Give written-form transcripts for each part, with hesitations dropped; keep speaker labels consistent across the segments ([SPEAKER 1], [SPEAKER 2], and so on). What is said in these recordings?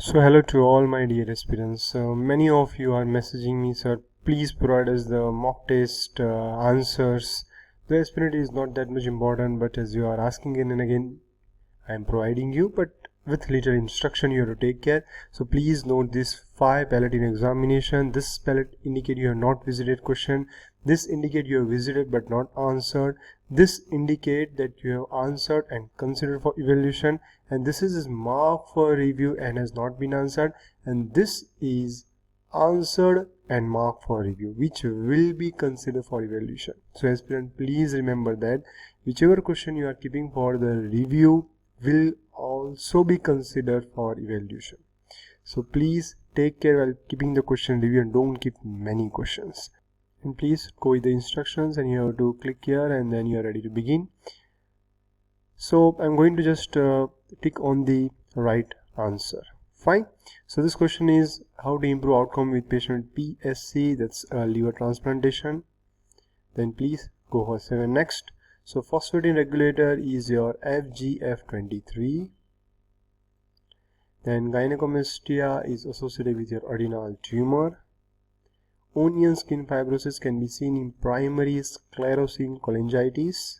[SPEAKER 1] So hello to all my dear aspirants. Many of you are messaging me, sir, please provide us the mock test answers. The aspirant is not that much important, but as you are asking again and again, I am providing you, but with little instruction you have to take care. So please note this 5 palette in examination. This palette indicate you have not visited question. This indicate you have visited but not answered. This indicate that you have answered and considered for evaluation, and this is marked for review and has not been answered, and this is answered and marked for review, which will be considered for evaluation. So aspirant, please remember that whichever question you are keeping for the review will also be considered for evaluation. So please take care while keeping the question review and don't keep many questions. And please go with the instructions, and you have to click here and then you are ready to begin. So I'm going to just tick on the right answer. Fine. So this question is how to improve outcome with patient PSC, that's liver transplantation. Then please go for 7 next. So phosphatin regulator is your FGF23. Then gynecomastia is associated with your adrenal tumor. Onion skin fibrosis can be seen in primary sclerosing cholangitis.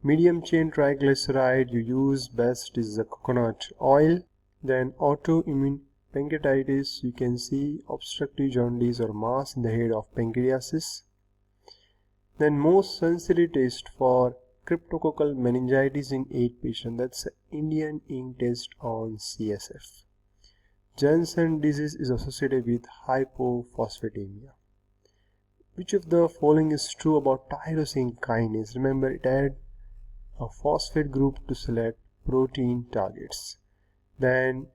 [SPEAKER 1] Medium chain triglyceride you use best is the coconut oil. Then autoimmune pancreatitis, you can see obstructive jaundice or mass in the head of pancreasis. Then most sensitive test for cryptococcal meningitis in 8 patients, that's Indian ink test on CSF. Janssen disease is associated with hypophosphatemia. Which of the following is true about tyrosine kinase? Remember, it had a phosphate group to select protein targets. Then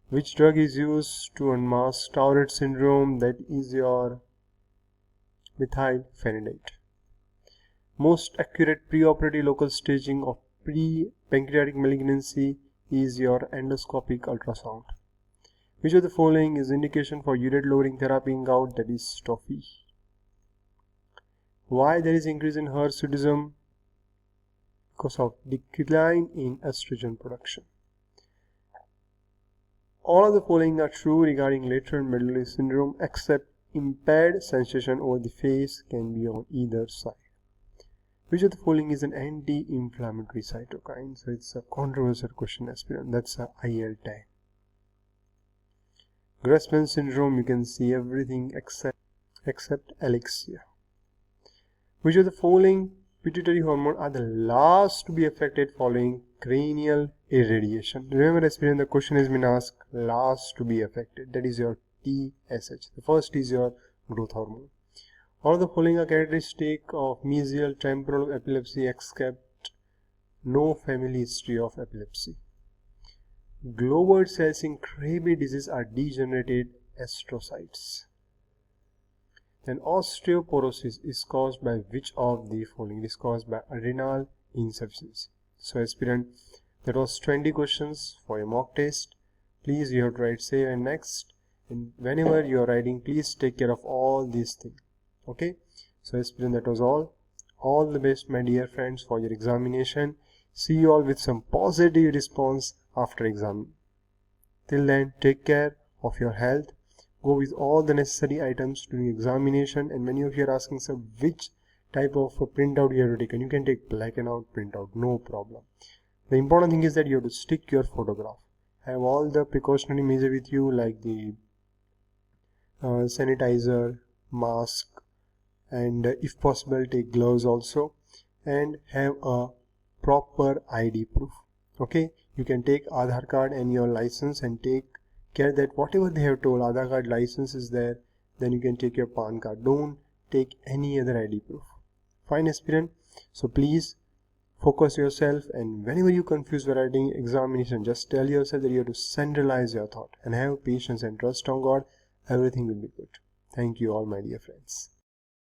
[SPEAKER 1] which drug is used to unmask Tourette syndrome? That is your methylphenidate. Most accurate preoperative local staging of pre-pancreatic malignancy is your endoscopic ultrasound. Which of the following is indication for urate lowering therapy in gout? That is Stophy. Why there is increase in hirsutism? Because of decline in estrogen production. All of the following are true regarding lateral medullary syndrome, except impaired sensation over the face can be on either side. Which of the following is an anti-inflammatory cytokine? So it's a controversial question, aspirant. That's a IL-10. Grasman syndrome, you can see everything except alexia. Which of the following pituitary hormone are the last to be affected following cranial irradiation? Remember, aspirant, the question has been asked last to be affected. That is your TSH. The first is your growth hormone. All of the following are characteristic of mesial temporal epilepsy except no family history of epilepsy. Global cells in Krabbe disease are degenerated astrocytes. Then osteoporosis is caused by which of the following? It is caused by adrenal insufficiency. So aspirant, that was 20 questions for your mock test. Please, you have to write save and next, and whenever you are writing, please take care of all these things. Okay, so aspirant, that was all the best, my dear friends, for your examination. See you all with some positive response after exam. Till then, take care of your health. Go with all the necessary items during examination. And many of you are asking, sir, which type of printout you have to take, and you can take black and white printout, no problem. The important thing is that you have to stick your photograph. Have all the precautionary measures with you, like the sanitizer, mask, and if possible take gloves also, and have a proper ID proof. Okay, you can take Aadhaar card and your license, and take care that whatever they have told, Aadhaar card, license is there, then you can take your PAN card. Don't take any other ID proof. Fine, aspirant. So please focus yourself, and whenever you confuse while writing examination, just tell yourself that you have to centralize your thought and have patience and trust on God. Everything will be good. Thank you all, my dear friends.